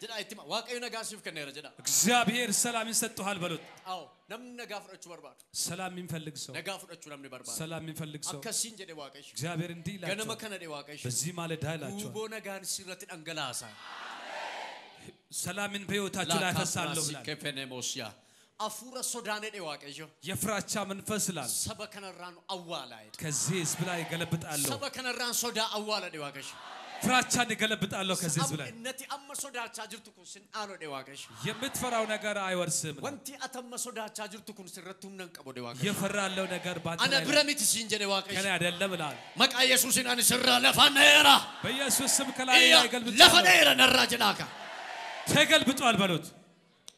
ጀዳ አይተማ ዋቀዮ ነጋሲፍ ከነረ ጀዳ እግዚአብሔር ሰላምን ሰጥቷል በሉት አዎ ነም ነጋፍረቹ በርባዱ ሰላም የሚፈልግ ሰው ነጋፍረቹ ነም በርባዱ ሰላም የሚፈልግ ሰው አከሲን ጀደ ዋቀሽ እግዚአብሔር እንዲህ ይላል ገነመ ከነደ ዋቀሽ በዚህ ማለት ኃይላችሁ ውቦ ነጋን ሲረት አንገላሳ ሰላምን በህይወታችሁ ላይ ፈሳለሁ ብላል ከፈነሞሲያ አፉራ ሶዳኔ ደዋቀጆ የፍራቻ መንፈስ ይላል ሰበከነራን አዋላይ ከዚህ ህዝብ ላይ ገለብጣለሁ ሰበከነራን ሶዳ አዋላ ደዋቀሽ ፍራቻን ገለብጣለሁ ከዚህ ህዝብ ላይ እነቲ አመ ሶዳቻ ጅርቱ ኩን ሲናሎ ደዋቀሽ የምትፈራው ነገር አይወርስም ወንቲ አተመ ሶዳቻ ጅርቱ ኩን ሲረቱም ነንቀቦ ደዋቀሽ የፈራለው ነገር ባንተ አነ ብረሚት ሲንጀ ደዋቀሽ ከኔ አይደለም ይላል መቃ ኢየሱስን አን ስራ ለፋነራ በኢየሱስ ስም ከላይ ላይ ገልብጣለሁ ለፋነራ ነራጅናካ ተገልብጧል በሉት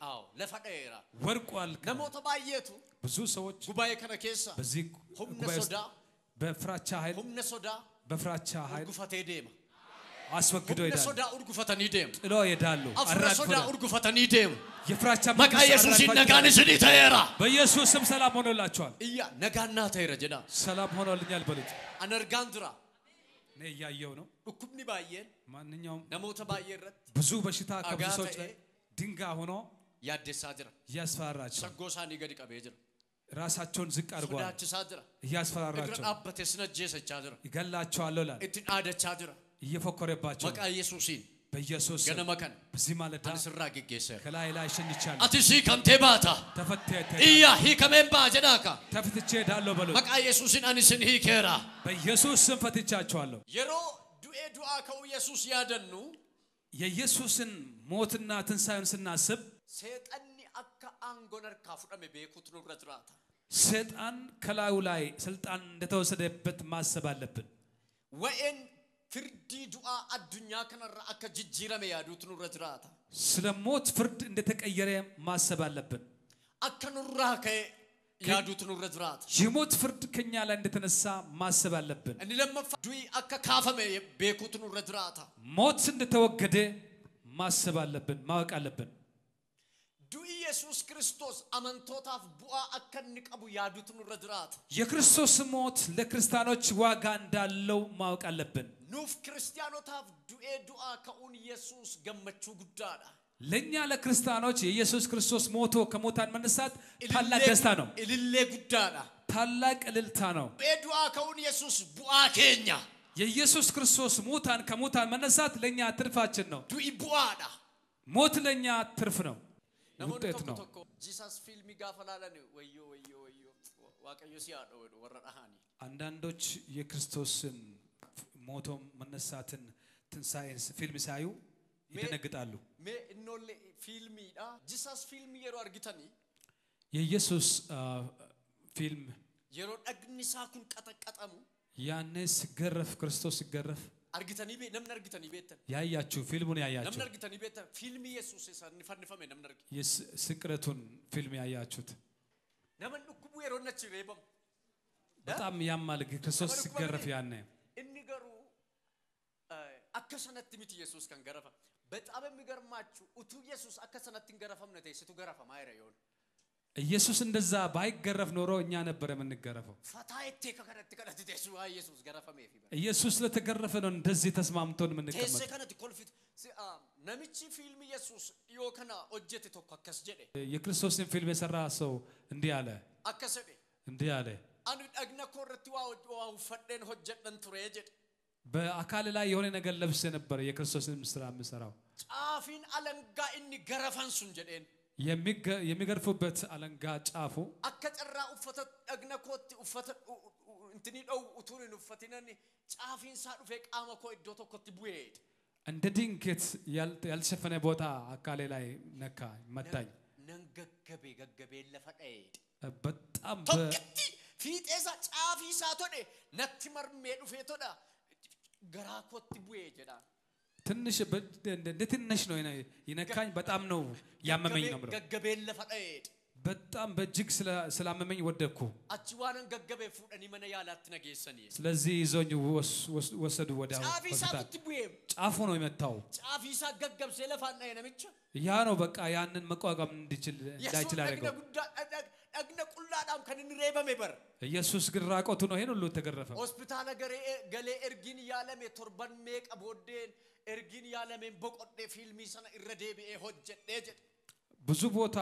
አዎ ለፋነራ ወርቋል ለሞተ ባየቱ ብዙ ሰዎች ጉባኤ ከነከሳ በዚህ ሁምነ ሶዳ በፍራቻ ኃይል ሁምነ ሶዳ በፍራቻ ኃይል ጉፈቴ ዴማ አስወግዶ ይዳል ሶዳ ኡርጉፈተኒ ዴም ጥሎ ይዳሉ አፍራ ሶዳ ኡርጉፈተኒ ዴም የፍራቻ መቃ ኢየሱስን ነጋን ስኒ ተየራ በኢየሱስ ስም ሰላም ሆኖላችኋል እያ ነጋና ተየረ ጀዳ ሰላም ሆኖልኛል በሉት አነርጋንድራ እኔ ያየው ነው እኩምኒ ባየን ማንኛውም ነሞተ ባየረት ብዙ በሽታ ከብዙ ሰዎች ላይ ድንጋ ሆኖ ያደሳ ጅራ ያስፈራራቸው ሰጎሳኒ ገዲ ቀበ ጅራ ራሳቸውን ዝቅ አድርጓል ሶዳች ሳጅራ ያስፈራራቸው አበተ ስነጀሰቻ ጅራ ይገላቸዋል ይላል እትን አደቻ ጅራ እየፈከረባቸው መቃ ኢየሱስን በኢየሱስ ገነመከን በዚህ ማለት አንስራ ገገሰ ከላይ ላይ ሸንቻለሁ አትሲ ከምቴባታ ተፈተተ እያ ሂከሜምባ ጀዳካ ተፈትቼ ዳለው በሉ መቃ ኢየሱስን አንስን ሂከራ በኢየሱስ ስም ፈትቻቸዋለሁ የሮ ዱኤ ዱአ ከው ኢየሱስ ያደኑ የኢየሱስን ሞትና ትንሳኤውን ስናስብ ሰይጣን አካ አንጎነር ካፍደም በኩት ነው ረጅራታ ሰይጣን ከላዩ ላይ ስልጣን እንደተወሰደበት ማሰብ አለብን ወይን ፍርዲ ዱአ አዱኛ ከነራ አካ ጅጅረም ያዱት ነው ረጅራታ ስለሞት ፍርድ እንደተቀየረ ማሰብ አለብን አካ ኑራ ከ ያዱት ነው ረጅራታ የሞት ፍርድ ከኛ ላይ እንደተነሳ ማሰብ አለብን እኒ ለመፋ ዱይ አካ ካፈመ በኩት ነው ረጅራታ ሞት እንደተወገደ ማሰብ አለብን ማወቅ አለብን ዱ ኢየሱስ ክርስቶስ አመንቶታፍ ቡአ አከን ቀቡ ያዱትን ረድራት የክርስቶስ ሞት ለክርስቲያኖች ዋጋ እንዳለው ማወቅ አለብን ኑፍ ክርስቲያኖታፍ ዱኤ ዱአ ከኡን ኢየሱስ ገመቹ ጉዳዳ ለኛ ለክርስቲያኖች የኢየሱስ ክርስቶስ ሞቶ ከሞታን መነሳት ታላቅ ደስታ ነው እልሌ ጉዳዳ ታላቅ እልልታ ነው በዱአ ከኡን ኢየሱስ ቡአ ኬኛ የኢየሱስ ክርስቶስ ሞታን ከሞታን መነሳት ለኛ ትርፋችን ነው ዱኢ ቡአዳ ሞት ለኛ ትርፍ ነው ውጤት ነው ጂሰስ ፊልም ይጋፈላለን ወዮ ወዮ ወዮ ዋቀዮ ሲያዶ ወረዳሃኒ አንዳንዶች የክርስቶስን ሞቶ መነሳትን ትንሳኤን ፊልም ሳዩ ይደነግጣሉ ኖሌ ፊልሚዳ ጂሰስ ፊልም የሮ አርግተኒ የኢየሱስ ፊልም የሮ ደግኒሳ ኩን ቀጠቀጠሙ ያነስ ገረፍ ክርስቶስ ገረፍ አርግተኒ ቤ ነምን አርግተኒ ቤተ ያያችሁ ፊልሙን ያያችሁ ነምን አርግተኒ ቤተ ፊልም ኢየሱስ ሰንፈንፈመ ነምን አርግ የስቅረቱን ፊልም ያያችሁት ነምን ዱኩቡ የሮነች ሬበም በጣም ያማል ክርስቶስ ገረፍ ያነ እንገሩ አከሰነት ምት ኢየሱስ ከን ገረፈ በጣም የሚገርማችሁ እቱ ኢየሱስ አከሰነት እንገረፈም ነተ ስቱ ገረፈ ማይረ ይሆን ኢየሱስ እንደዛ ባይገረፍ ኖሮ እኛ ነበር የምንገረፈው ፈታይቴ ከከረት ከረት ኢየሱስ ኢየሱስ ገረፈ ሜፊ ኢየሱስ ለተገረፈ ነው እንደዚህ ተስማምቶን የምንቀመጥ ተሰ ከነት ኮልፊት ነምቺ ፊልም ኢየሱስ ይወከና ኦጀት ተከከስ ጀደ የክርስቶስን ፊልም የሰራ ሰው እንዲህ አለ አከሰደ እንዲህ አለ አንድ ደግነ ኮረቲ ዋው ፈደን ሆጀደን ቱሬ ጀደ በአካል ላይ የሆነ ነገር ለብሰ ነበር የክርስቶስን ስራ መስራው ጫፊን አለንጋ እኒ ገረፈንሱን ጀደን የሚገርፉበት አለንጋ ጫፉ አከጨራ ኡፈተ ደግነ ኮት ኡፈተ እንትኒ ዶው ኡቱን ኡፈቲነኒ ጫፊን ሳዱፈ ቃመኮ እዶቶ ኮት ቡዬድ እንደ ድንገት ያልተሸፈነ ቦታ አካሌ ላይ ነካ መታኝ ነንገገቤ ገገቤ ለፈቀድ በጣም ፊጤዛ ጫፊ ሳቶደ ነቲ መርሜ ዱፌቶዳ ገራኮት ቡዬ ጀዳ ትንሽ ትንሽ ነው ይነካኝ በጣም ነው ያመመኝ ነው ብሎ ገገቤ ለፈቀድ በጣም በእጅግ ስላመመኝ ወደኩ አጭዋንን ገገቤ ፉደኒ መነ ያላት ነገሰኒ ስለዚህ ይዞኝ ወሰዱ ወደ ሆስፒታል ጫፉ ነው የመታው ጫፊሳ ገገብ ስለፋና የነምጭ ያ ነው በቃ ያንን መቋቋም እንዳይችል አደረገው ደግነ ቁላዳም ከንንሬበም ይበር ኢየሱስ ግን ራቆቱ ነው ይሄን ሁሉ ተገረፈ ሆስፒታል ገሌ እርጊን ያለም የቶርባን ሜቀቦዴን እርጊን ያለም በቆዴ ፊልም ይሰና ይረዴብ ሆጀዴ ጀ ብዙ ቦታ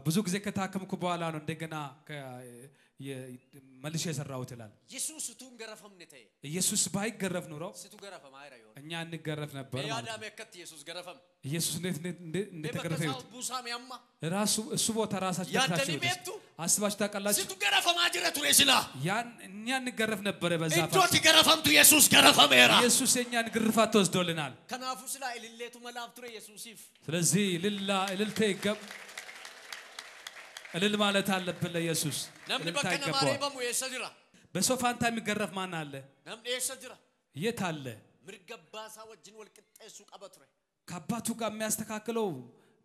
ብዙ ጊዜ ከታከምኩ በኋላ ነው እንደገና መልሼ የሰራሁት ይላል ኢየሱስ ቱን ገረፈም ነተ ኢየሱስ ባይገረፍ ኖሮ ስቱ ገረፈ ማይራ ይሆን እኛ እንገረፍ ነበር ያዳም የከት ኢየሱስ ገረፈም ኢየሱስ እንዴት ተገረፈ ቡሳም ያማ ራሱ እሱ ቦታ ራሳችን ታችሁ አስባችሁ ታውቃላችሁ ስቱ ገረፈ ማጅረቱ ለስላ ያን እኛ እንገረፍ ነበር በዛ እንዶት ገረፈምቱ ኢየሱስ ገረፈም ኤራ ኢየሱስ የኛን ግርፋት ወስዶልናል ከናፉ ስላ ኢልሌቱ መላፍቱ ኢየሱስ ይፍ ስለዚህ እልልተ ይገብ እልል ማለት አለብን ለኢየሱስ ነምን በከነ ማሪበሙ የሰጅራ በሶፋንታ የሚገረፍ ማን አለ ነምን የሰጅራ የት አለ ምርገባሳ ወጅን ወልቅጤሱ ቀበትረ ከአባቱ ጋር የሚያስተካክለው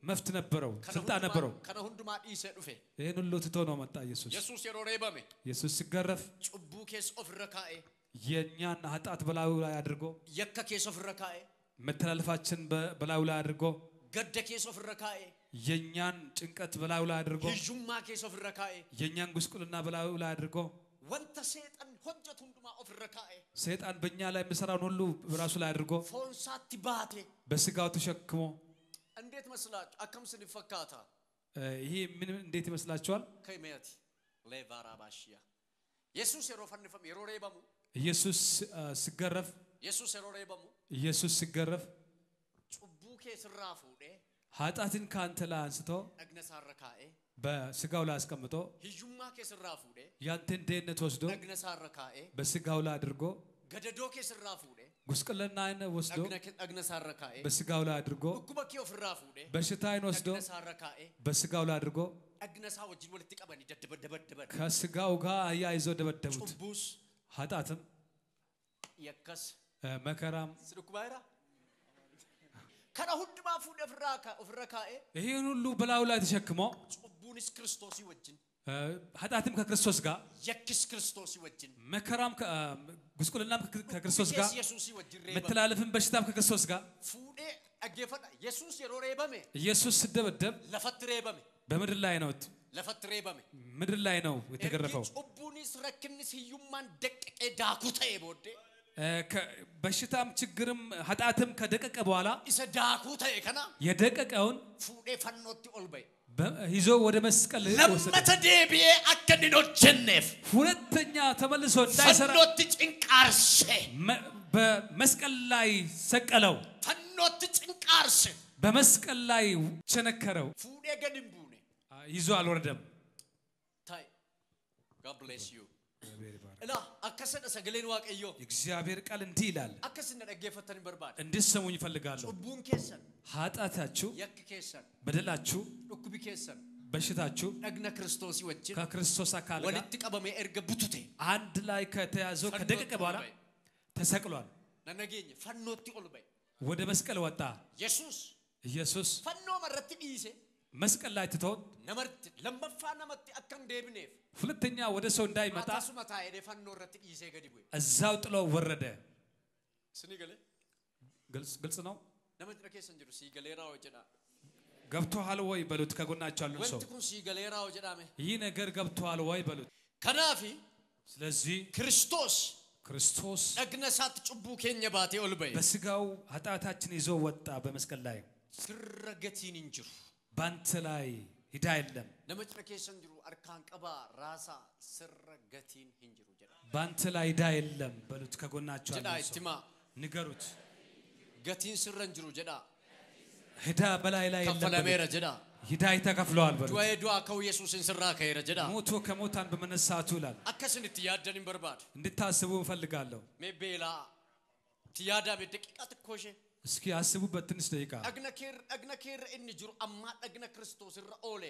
መፍት ነበረው ስልጣን ነበረው ከነ ሁንዱማ ዲሰ ዱፌ ይሄን ሁሉ ትቶ ነው መጣ ኢየሱስ የሮሬበሜ ኢየሱስ ሲገረፍ ጭቡ ኬስ ኦፍረካኤ የኛን ኃጢአት በላዩ ላይ አድርጎ የከ ኬስ ኦፍረካኤ መተላለፋችን በላዩ ላይ አድርጎ ገደ ኬስ ኦፍረካኤ የኛን ጭንቀት በላዩ ላይ አድርጎ ይጁማ ኬስ ኦፍረካኤ የኛን ጉስቁልና በላዩ ላይ አድርጎ ወንተ ሰይጣን ሆጀት ሁንዱማ ኦፍረካኤ ሰይጣን በእኛ ላይ የሚሰራውን ሁሉ በራሱ ላይ አድርጎ ፎንሳት ባቴ በስጋው ተሸክሞ እንዴት መስላችሁ አከምስን ይፈካታ ይሄ ምን እንዴት ይመስላችኋል ከመያት ለቫራባሽያ ኢየሱስ የሮፈንፈም የሮሬበሙ ኢየሱስ ሲገረፍ ኢየሱስ ሲገረፍ ጭቡ ከስራፉዴ ኃጢአትን ካንተ ላይ አንስቶ አግነሳረካኤ በስጋው ላይ አስቀምጦ ይጁማ ከስራፉዴ ያንተን ደህንነት ወስዶ አግነሳረካኤ በስጋው ላይ አድርጎ ገደዶ ከስራፉዴ ጉስቁልናን ወስዶ አግነሳረካኤ በስጋው ላይ አድርጎ ኩበኪው ፍራፉዴ በሽታን ወስዶ አግነሳረካኤ በስጋው ላይ አድርጎ አግነሳ ወጅን ወልት ቀበኒ ደደበደበ ከስጋው ጋር አያይዞ ደበደቡት ጭቡስ ኃጢአትም የከስ መከራም ስልኩባይራ ከነሁድ ማፉደ ፍራካኤ ይሄን ሁሉ በላዩ ላይ ተሸክሞ ጭቡንስ ክርስቶስ ይወጅን ኃጢአትም ከክርስቶስ ጋር የክስ ክርስቶስ ይወጅን መከራም ጉስቁልናም ከክርስቶስ ጋር መተላለፍም በሽታም ከክርስቶስ ጋር ፉዴ አገፈና ኢየሱስ የሮሬበመ ኢየሱስ ሲደበደብ ለፈት ሬበመ በምድር ላይ ነው ለፈት ሬበመ ምድር ላይ ነው የተገረፈው ጩቡኒስ ረክንስ ህዩማን ደቀቀ ዳኩተ ቦዴ በሽታም ችግርም ኃጢአትም ከደቀቀ በኋላ ኢሰ ዳኩተ ከና የደቀቀውን ፉዴ ፈኖቲ ኦልበይ ይዞ ወደ መስቀል ለመተ ዴቢዬ አከንኖ ጀነፍ ሁለተኛ ተመልሶ እንዳይሰራ ፈኖቲ ጭንቃርሴ በመስቀል ላይ ሰቀለው ፈኖቲ ጭንቃርሴ በመስቀል ላይ ቸነከረው ፉዴ ገድምቡኔ ይዞ አልወረደም ታይ God bless you እና አከሰደ ሰገሌን ዋቀዮ እግዚአብሔር ቃል እንዲህ ይላል አከሰነ ደገፈተን በርባድ እንድትሰሙኝ ፈልጋለሁ ጩቡን ከሰን ኃጢአታችሁ የክ ከሰን በደላችሁ ዱኩቢ ከሰን በሽታችሁ ደግነ ክርስቶስ ይወጅ ከክርስቶስ አካል ጋር ወልት ቀበመ ኤርገ ቡቱቴ አንድ ላይ ከተያዘው ከደቀቀ በኋላ ተሰቅሏል ነነገኝ ፈኖቲ ኦልበይ ወደ መስቀል ወጣ ኢየሱስ ፈኖ መረጥ ዲሴ መስቀል ላይ ተተው ነመርት ለመፋ ነመት አከም ዴብኔፍ ሁለተኛ ወደ ሰው እንዳይመጣ ታሱመታ ሄደ ፈኖ ረጥ ዲሴ ገዲቡ እዛው ጥሎ ወረደ ስኒገለ ግልጽ ነው ነመጥረከ ሰንጅሩ ሲገሌራው ጀዳ ገብቶሃል ወይ በሉት ከጎናቸው ያለው ሰው ወንትኩ ሲገሌራው ጀዳሜ ይህ ነገር ገብቶሃል ወይ በሉት ከናፊ ስለዚህ ክርስቶስ ደግነሳት ጩቡ ከኛ ባቴ ኦልበይ በስጋው ኃጢአታችን ይዞ ወጣ በመስቀል ላይ ስረገቲን እንጅሩ ባንተ ላይ ሂዳ የለም ለመጥረከ ሰንጅሩ አርካን ቀባ ራሳ ስረገቲን እንጅሩ ጀዳ ባንተ ላይ ሂዳ የለም በሉት ከጎናቸው ያለው ሰው ንገሩት ገቲን ስረንጅሩ ጀዳ ሂዳ በላይ ላይ የለም ከፈለሜረ ጀዳ ሂዳ ይተከፍለዋል በሉት ዱአ ከው ኢየሱስን ስራ ከይረ ጀዳ ሞቶ ከሞታን በመነሳቱ ይላል አከስን ትያደን በርባድ እንድታስቡ ፈልጋለሁ ሜቤላ ትያዳ በደቂቃት ኮሼ እስኪ አስቡበት ትንሽ ደቂቃ አግነኬር እንጅሩ አማ አግነ ክርስቶስ ረኦሌ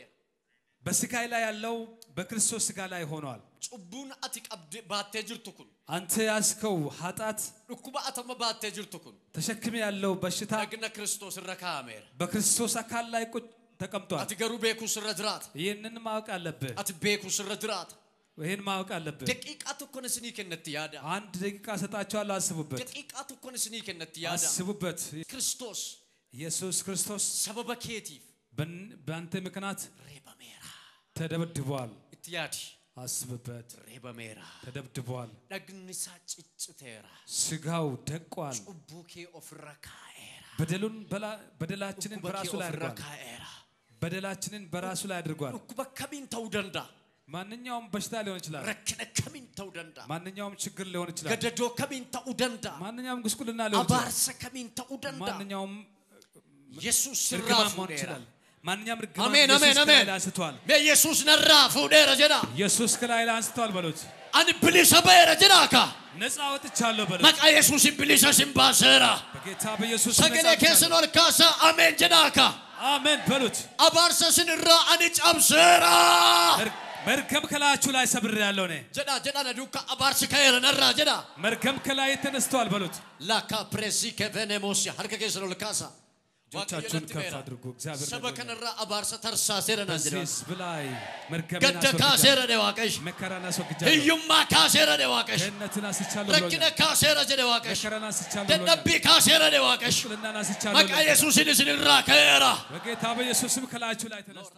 በስጋይ ላይ ያለው በክርስቶስ ስጋ ላይ ሆኗል ጩቡን አትቀብድ ባቴ ጅርቱኩን አንተ ያስከው ኃጢአት ዱኩባ አተማ ባቴ ጅርቱኩን ተሸክም ያለው በሽታ አግነ ክርስቶስ ረካሜር በክርስቶስ አካል ላይ ቁጭ ተቀምጧል አትገሩ ቤኩ ስረድራት ይሄንን ማወቅ አለበት አትቤኩ ስረድራት ይሄን ማወቅ አለበት ደቂቃት እኮ ነስኒ ከነት ያዳ አንድ ደቂቃ ሰጣቸዋለሁ አስቡበት ደቂቃት እኮ ነስኒ ከነት ያዳ አስቡበት ክርስቶስ ኢየሱስ ክርስቶስ ሰበበ ኬቲፍ በአንተ ምክንያት ሬበሜራ ተደብድቧል እትያዲ አስቡበት ሬበሜራ ተደብድቧል ደግንሳ ጭጭቴራ ስጋው ደቋል ጩቡኬ ኦፍራካኤራ በደላችንን በራሱ ላይ አድርጓል በደላችንን በራሱ ላይ አድርጓል በከቢን ተውደንዳ ማንኛውም በሽታ ሊሆን ይችላል ረከነ ከቢን ተውደንዳ ማንኛውም ችግር ሊሆን ይችላል ገደዶ ከቢን ተውደንዳ ማንኛውም ጉስቁልና ሊሆን ይችላል አባርሰ ከቢን ተውደንዳ ማንኛውም ኢየሱስ ራፍ ሊሆን ይችላል ማንኛውም ርግማን አሜን አንስቷል በኢየሱስ ነራፉ ደረጀዳ ኢየሱስ ከላይ አንስቷል በሉት አን ብሊሰ በረጀዳካ ነፃ ወጥቻለሁ በሉት መቃ ኢየሱስ ብሊሰ ሲምባሰራ በጌታ በኢየሱስ ሰገለ ከስኖር ካሳ አሜን ጀዳካ አሜን በሉት አባርሰ ስንራ አንጫብሰራ መርገም ከላያችሁ ላይ ሰብር ያለው ነኝ ጀዳ ነዱካ አባርስ ከየረ ነራ ጀዳ መርገም ከላይ ተነስቷል በሉት ላካ ፕሬሲ ከቬኔሞስ ሀርከ ከስኖር ካሳ ጆቻችሁን ከፍ አድርጉ እግዚአብሔር ሰበከነራ አባርሰ ተርሳ ሰረና ጀዳ ብላይ መርገም ገደካ ሰረ ደዋቀሽ መከራና ሶግጃ ህዩማ ካሰረ ደዋቀሽ ጀነትና ሲቻለው ረክነ ካሰረ ደዋቀሽ መከራና ሲቻለው ደደቢ ካሰረ ደዋቀሽ ለናና ሲቻለው መቃ ኢየሱስን ስንራ ከየራ በጌታ በኢየሱስም ከላያችሁ ላይ ተነስቷል